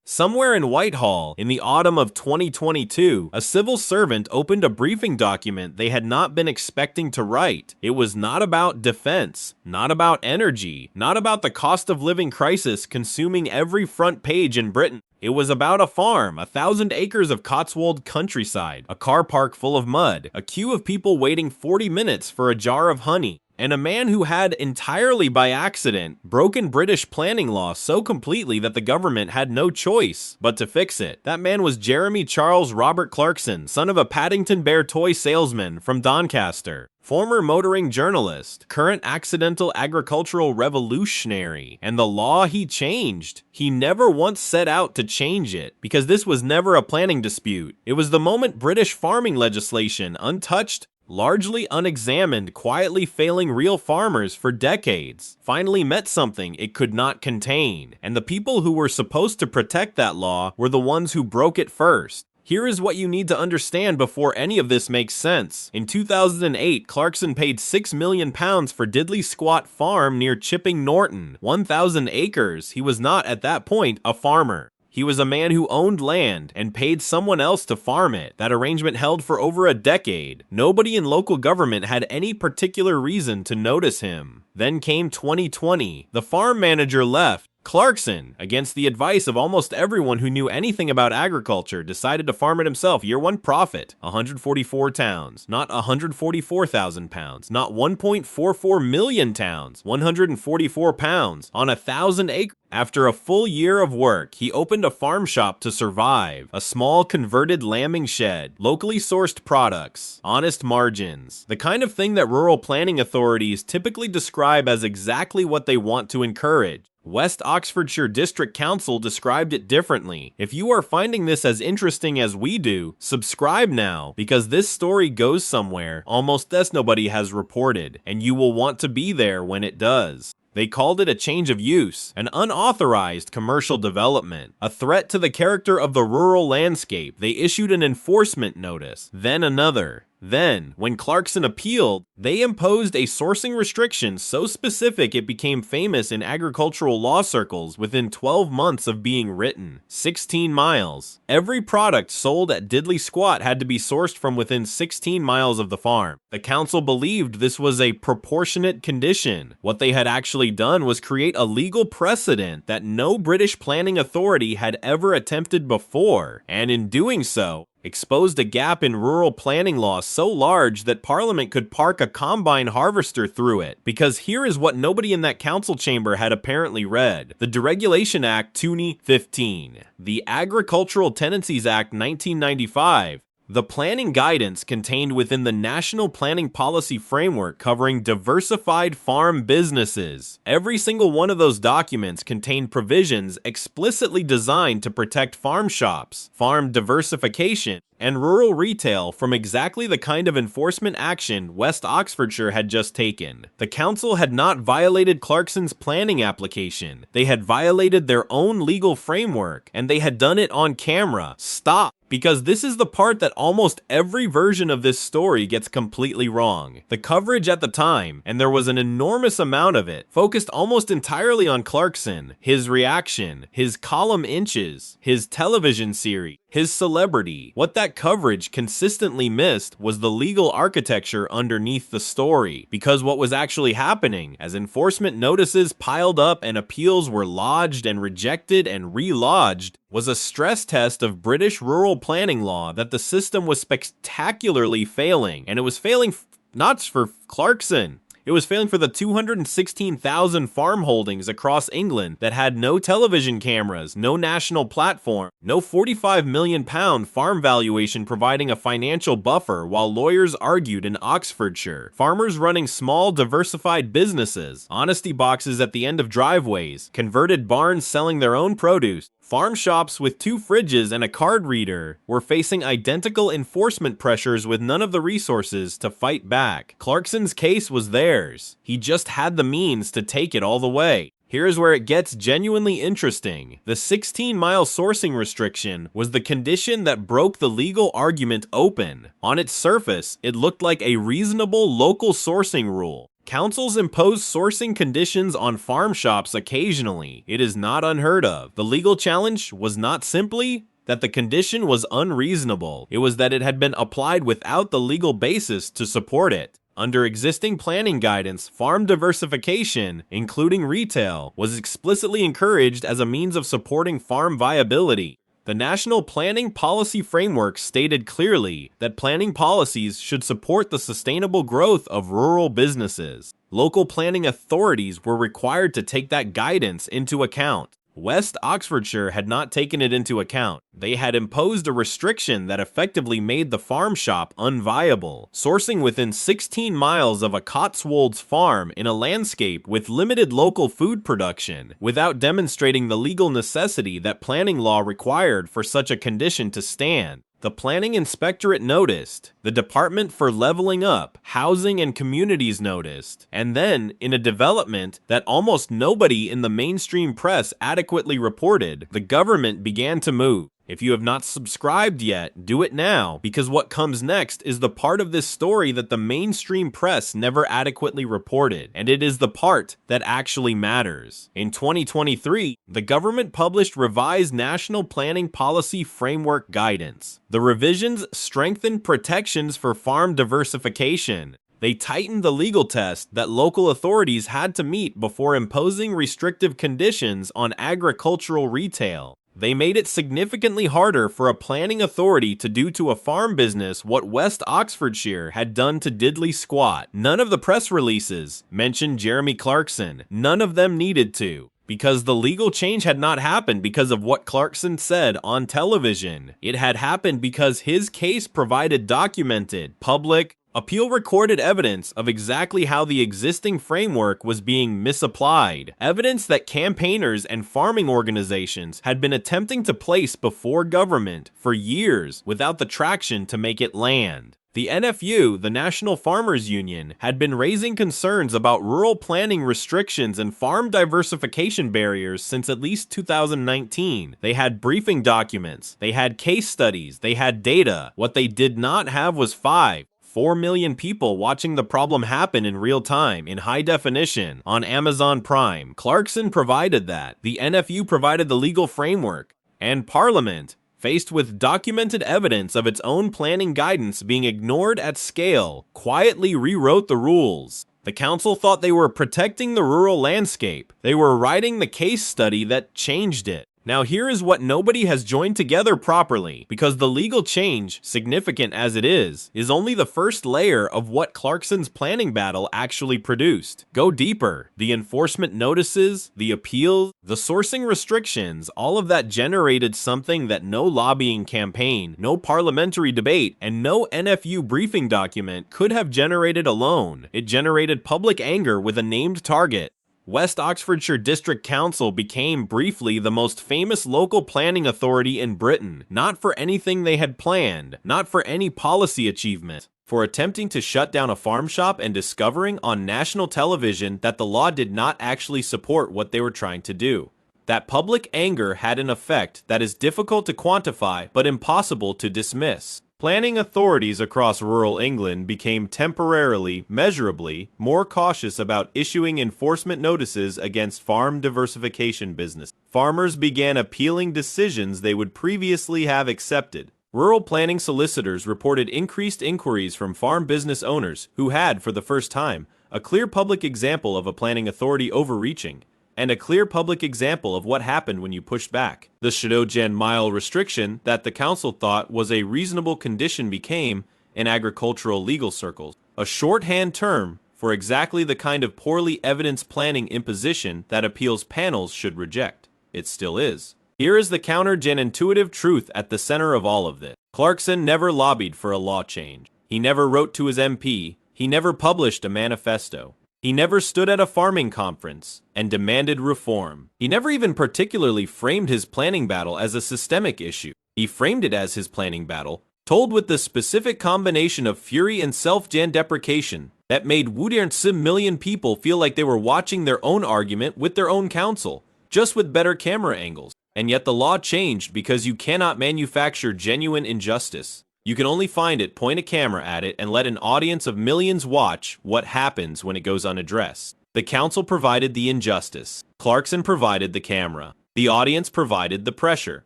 Somewhere in Whitehall, in the autumn of 2022, a civil servant opened a briefing document they had not been expecting to write. It was not about defense, not about energy, not about the cost of living crisis consuming every front page in Britain. It was about a farm, 1,000 acres of Cotswold countryside, a car park full of mud, a queue of people waiting 40 minutes for a jar of honey, and a man who had, entirely by accident, broken British planning law so completely that the government had no choice but to fix it. That man was Jeremy Charles Robert Clarkson, son of a Paddington Bear toy salesman from Doncaster, former motoring journalist, current accidental agricultural revolutionary, and the law he changed. He never once set out to change it, because this was never a planning dispute. It was the moment British farming legislation, untouched, largely unexamined, quietly failing real farmers for decades, finally met something it could not contain, and the people who were supposed to protect that law were the ones who broke it first. Here is what you need to understand before any of this makes sense. In 2008, Clarkson paid £6 million for Diddley Squat Farm near Chipping Norton, 1,000 acres. He was not, at that point, a farmer. He was a man who owned land and paid someone else to farm it. That arrangement held for over a decade. Nobody in local government had any particular reason to notice him. Then came 2020. The farm manager left. Clarkson, against the advice of almost everyone who knew anything about agriculture, decided to farm it himself. Year one profit, 144 towns, not 144,000 pounds, not 1.44 million towns, 144 pounds on 1,000 acres. After a full year of work, he opened a farm shop to survive, a small converted lambing shed, locally sourced products, honest margins, the kind of thing that rural planning authorities typically describe as exactly what they want to encourage. West Oxfordshire District Council described it differently. If you are finding this as interesting as we do, subscribe now, because this story goes somewhere almost as nobody has reported, and you will want to be there when it does. They called it a change of use, an unauthorized commercial development, a threat to the character of the rural landscape. They issued an enforcement notice, then another. Then, when Clarkson appealed, they imposed a sourcing restriction so specific it became famous in agricultural law circles within 12 months of being written. 16 miles. Every product sold at Diddley Squat had to be sourced from within 16 miles of the farm. The council believed this was a proportionate condition. What they had actually done was create a legal precedent that no British planning authority had ever attempted before, and in doing so, exposed a gap in rural planning law so large that Parliament could park a combine harvester through it. Because here is what nobody in that council chamber had apparently read. The Deregulation Act 2015, the Agricultural Tenancies Act 1995, the planning guidance contained within the National Planning Policy Framework covering diversified farm businesses. Every single one of those documents contained provisions explicitly designed to protect farm shops, farm diversification, and rural retail from exactly the kind of enforcement action West Oxfordshire had just taken. The council had not violated Clarkson's planning application. They had violated their own legal framework, and they had done it on camera. Stop! Because this is the part that almost every version of this story gets completely wrong. The coverage at the time, and there was an enormous amount of it, focused almost entirely on Clarkson, his reaction, his column inches, his television series, his celebrity. What that coverage consistently missed was the legal architecture underneath the story, because what was actually happening, as enforcement notices piled up and appeals were lodged and rejected and re-lodged, was a stress test of British rural planning law that the system was spectacularly failing, and it was failing not for Clarkson. It was failing for the 216,000 farm holdings across England that had no television cameras, no national platform, no £45 million farm valuation providing a financial buffer while lawyers argued in Oxfordshire. Farmers running small, diversified businesses, honesty boxes at the end of driveways, converted barns selling their own produce, farm shops with 2 fridges and a card reader were facing identical enforcement pressures with none of the resources to fight back. Clarkson's case was theirs. He just had the means to take it all the way. Here's where it gets genuinely interesting. The 16-mile sourcing restriction was the condition that broke the legal argument open. On its surface, it looked like a reasonable local sourcing rule. Councils impose sourcing conditions on farm shops occasionally. It is not unheard of. The legal challenge was not simply that the condition was unreasonable. It was that it had been applied without the legal basis to support it. Under existing planning guidance, farm diversification, including retail, was explicitly encouraged as a means of supporting farm viability. The National Planning Policy Framework stated clearly that planning policies should support the sustainable growth of rural businesses. Local planning authorities were required to take that guidance into account. West Oxfordshire had not taken it into account. They had imposed a restriction that effectively made the farm shop unviable, sourcing within 16 miles of a Cotswolds farm in a landscape with limited local food production, without demonstrating the legal necessity that planning law required for such a condition to stand. The Planning Inspectorate noticed, the Department for Leveling Up, Housing and Communities noticed, and then, in a development that almost nobody in the mainstream press adequately reported, the government began to move. If you have not subscribed yet, do it now, because what comes next is the part of this story that the mainstream press never adequately reported, and it is the part that actually matters. In 2023, the government published revised National Planning Policy Framework Guidance. The revisions strengthened protections for farm diversification. They tightened the legal test that local authorities had to meet before imposing restrictive conditions on agricultural retail. They made it significantly harder for a planning authority to do to a farm business what West Oxfordshire had done to diddly squat. None of the press releases mentioned Jeremy Clarkson. None of them needed to, because the legal change had not happened because of what Clarkson said on television. It had happened because his case provided documented, public, appeal-recorded evidence of exactly how the existing framework was being misapplied. Evidence that campaigners and farming organizations had been attempting to place before government for years without the traction to make it land. The NFU, the National Farmers Union, had been raising concerns about rural planning restrictions and farm diversification barriers since at least 2019. They had briefing documents, they had case studies, they had data. What they did not have was 4 million people watching the problem happen in real time, in high definition, on Amazon Prime. Clarkson provided that. The NFU provided the legal framework. And Parliament, faced with documented evidence of its own planning guidance being ignored at scale, quietly rewrote the rules. The council thought they were protecting the rural landscape. They were writing the case study that changed it. Now here is what nobody has joined together properly, because the legal change, significant as it is only the first layer of what Clarkson's planning battle actually produced. Go deeper. The enforcement notices, the appeals, the sourcing restrictions, all of that generated something that no lobbying campaign, no parliamentary debate, and no NFU briefing document could have generated alone. It generated public anger with a named target. West Oxfordshire District Council became briefly the most famous local planning authority in Britain, not for anything they had planned, not for any policy achievement, for attempting to shut down a farm shop and discovering on national television that the law did not actually support what they were trying to do. That public anger had an effect that is difficult to quantify but impossible to dismiss. Planning authorities across rural England became temporarily, measurably, more cautious about issuing enforcement notices against farm diversification business. Farmers began appealing decisions they would previously have accepted. Rural planning solicitors reported increased inquiries from farm business owners who had, for the first time, a clear public example of a planning authority overreaching, and a clear public example of what happened when you pushed back. The Shadow-Gen mile restriction that the council thought was a reasonable condition became, in agricultural legal circles, a shorthand term for exactly the kind of poorly evidenced planning imposition that appeals panels should reject. It still is. Here is the counter-gen intuitive truth at the center of all of this. Clarkson never lobbied for a law change. He never wrote to his MP. He never published a manifesto. He never stood at a farming conference and demanded reform. He never even particularly framed his planning battle as a systemic issue. He framed it as his planning battle, told with the specific combination of fury and self-deprecation that made 1.5 million people feel like they were watching their own argument with their own counsel, just with better camera angles. And yet the law changed because you cannot manufacture genuine injustice. You can only find it, point a camera at it, and let an audience of millions watch what happens when it goes unaddressed. The council provided the injustice. Clarkson provided the camera. The audience provided the pressure.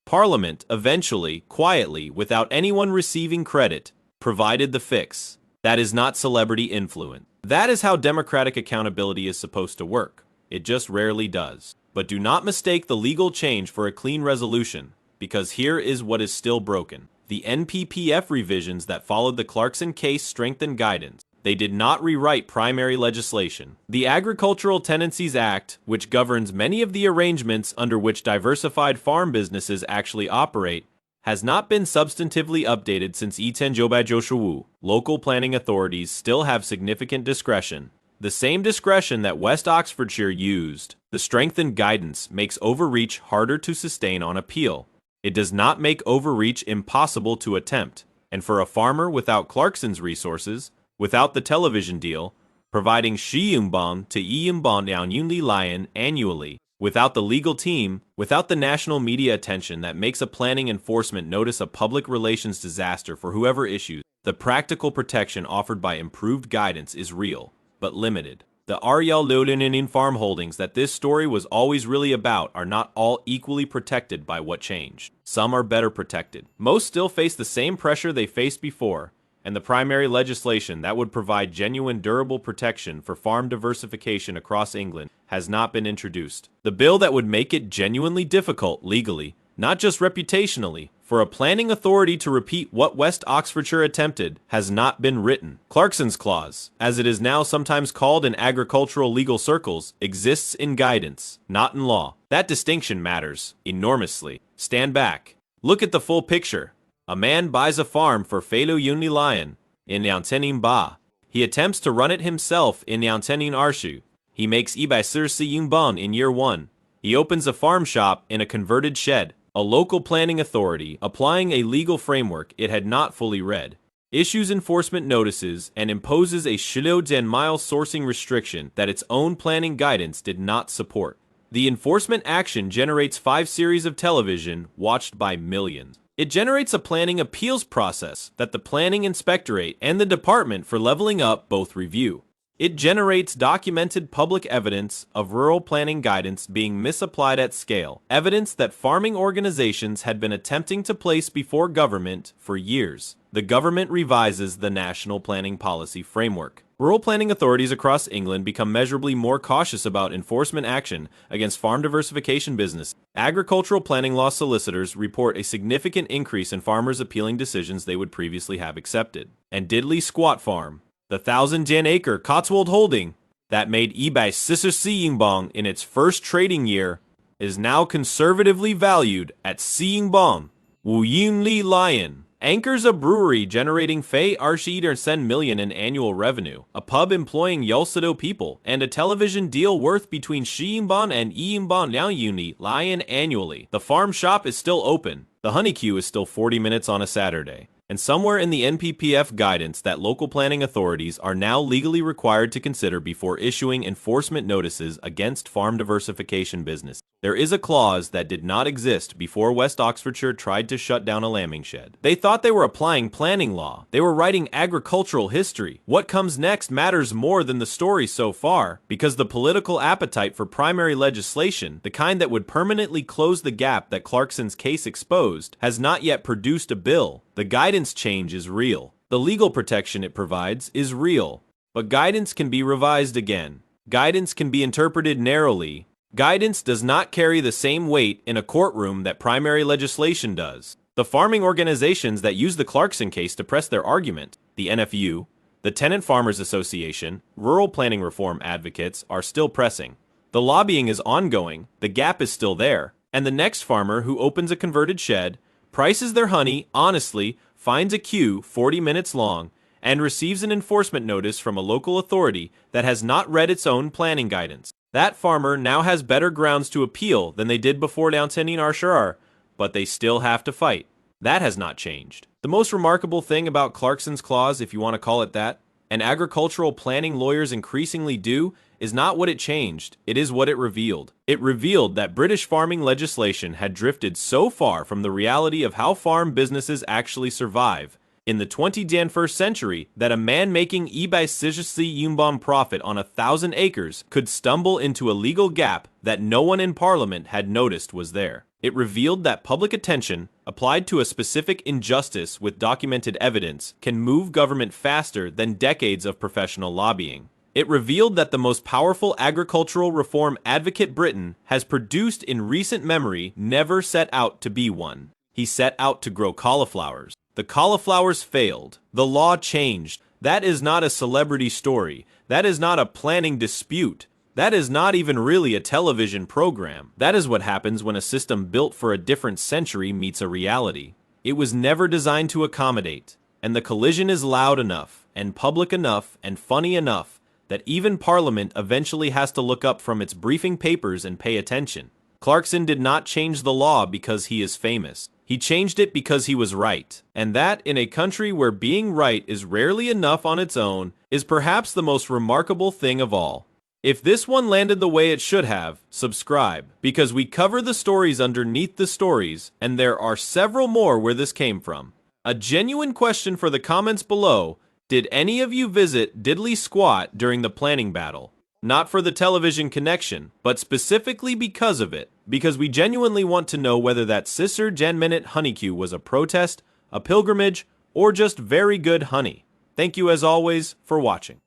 Parliament, eventually, quietly, without anyone receiving credit, provided the fix. That is not celebrity influence. That is how democratic accountability is supposed to work. It just rarely does. But do not mistake the legal change for a clean resolution, because here is what is still broken. The NPPF revisions that followed the Clarkson case strengthened guidance. They did not rewrite primary legislation. The Agricultural Tenancies Act, which governs many of the arrangements under which diversified farm businesses actually operate, has not been substantively updated since Itenjobajoshuwu. Local planning authorities still have significant discretion. The same discretion that West Oxfordshire used. The strengthened guidance makes overreach harder to sustain on appeal. It does not make overreach impossible to attempt. And for a farmer without Clarkson's resources, without the television deal, providing Shiyumbang to Iyumbang Yunli Lion annually, without the legal team, without the national media attention that makes a planning enforcement notice a public relations disaster for whoever issues, the practical protection offered by improved guidance is real, but limited. The Ariel Lodinin farm holdings that this story was always really about are not all equally protected by what changed. Some are better protected. Most still face the same pressure they faced before, and the primary legislation that would provide genuine durable protection for farm diversification across England has not been introduced. The bill that would make it genuinely difficult legally, not just reputationally, for a planning authority to repeat what West Oxfordshire attempted has not been written. Clarkson's Clause, as it is now sometimes called in agricultural legal circles, exists in guidance, not in law. That distinction matters enormously. Stand back. Look at the full picture. A man buys a farm for Felo Yunli Lion in Liantenin Ba. He attempts to run it himself in Liantenin Arshu. He makes Ibai Sirsi Yungbang in year 1. He opens a farm shop in a converted shed. A local planning authority, applying a legal framework it had not fully read, issues enforcement notices and imposes a Shilo mile sourcing restriction that its own planning guidance did not support. The enforcement action generates 5 series of television watched by millions. It generates a planning appeals process that the Planning Inspectorate and the Department for Leveling Up both review. It generates documented public evidence of rural planning guidance being misapplied at scale, evidence that farming organizations had been attempting to place before government for years. The government revises the National Planning Policy Framework. Rural planning authorities across England become measurably more cautious about enforcement action against farm diversification business. Agricultural planning law solicitors report a significant increase in farmers appealing decisions they would previously have accepted. And Diddley Squat Farm, the 1,000-acre Cotswold holding that made eBay Sisser in its first trading year, is now conservatively valued at Siyingbang Wuyunli Lion. Anchors a brewery generating Fei Arshid Sen million in annual revenue, a pub employing Yulsado people, and a television deal worth between Shiyingbang and Iyingbang Liaoyuni Lion annually. The farm shop is still open. The honey queue is still 40 minutes on a Saturday. And somewhere in the NPPF guidance that local planning authorities are now legally required to consider before issuing enforcement notices against farm diversification business. There is a clause that did not exist before West Oxfordshire tried to shut down a lambing shed. They thought they were applying planning law. They were writing agricultural history. What comes next matters more than the story so far, because the political appetite for primary legislation, the kind that would permanently close the gap that Clarkson's case exposed, has not yet produced a bill. The guidance change is real. The legal protection it provides is real. But guidance can be revised again. Guidance can be interpreted narrowly. Guidance does not carry the same weight in a courtroom that primary legislation does. The farming organizations that use the Clarkson case to press their argument, the NFU, the Tenant Farmers Association, rural planning reform advocates, are still pressing. The lobbying is ongoing, the gap is still there, and the next farmer who opens a converted shed, prices their honey honestly, finds a queue 40 minutes long, and receives an enforcement notice from a local authority that has not read its own planning guidance. That farmer now has better grounds to appeal than they did before Liantenin Arshuar, but they still have to fight. That has not changed. The most remarkable thing about Clarkson's Clause, if you want to call it that, and agricultural planning lawyers increasingly do, is not what it changed, it is what it revealed. It revealed that British farming legislation had drifted so far from the reality of how farm businesses actually survive, in the 21st century that a man making ibaisigisi profit on 1,000 acres could stumble into a legal gap that no one in Parliament had noticed was there. It revealed that public attention, applied to a specific injustice with documented evidence, can move government faster than decades of professional lobbying. It revealed that the most powerful agricultural reform advocate Britain has produced in recent memory never set out to be one. He set out to grow cauliflowers. The cauliflowers failed. The law changed. That is not a celebrity story. That is not a planning dispute. That is not even really a television program. That is what happens when a system built for a different century meets a reality. It was never designed to accommodate, and the collision is loud enough, and public enough, and funny enough that even Parliament eventually has to look up from its briefing papers and pay attention. Clarkson did not change the law because he is famous. He changed it because he was right. And that, in a country where being right is rarely enough on its own, is perhaps the most remarkable thing of all. If this one landed the way it should have, subscribe, because we cover the stories underneath the stories, and there are several more where this came from. A genuine question for the comments below: did any of you visit Diddley Squat during the planning battle? Not for the television connection, but specifically because of it, because we genuinely want to know whether that Sister Gen Minute honeycue was a protest, a pilgrimage, or just very good honey. Thank you as always for watching.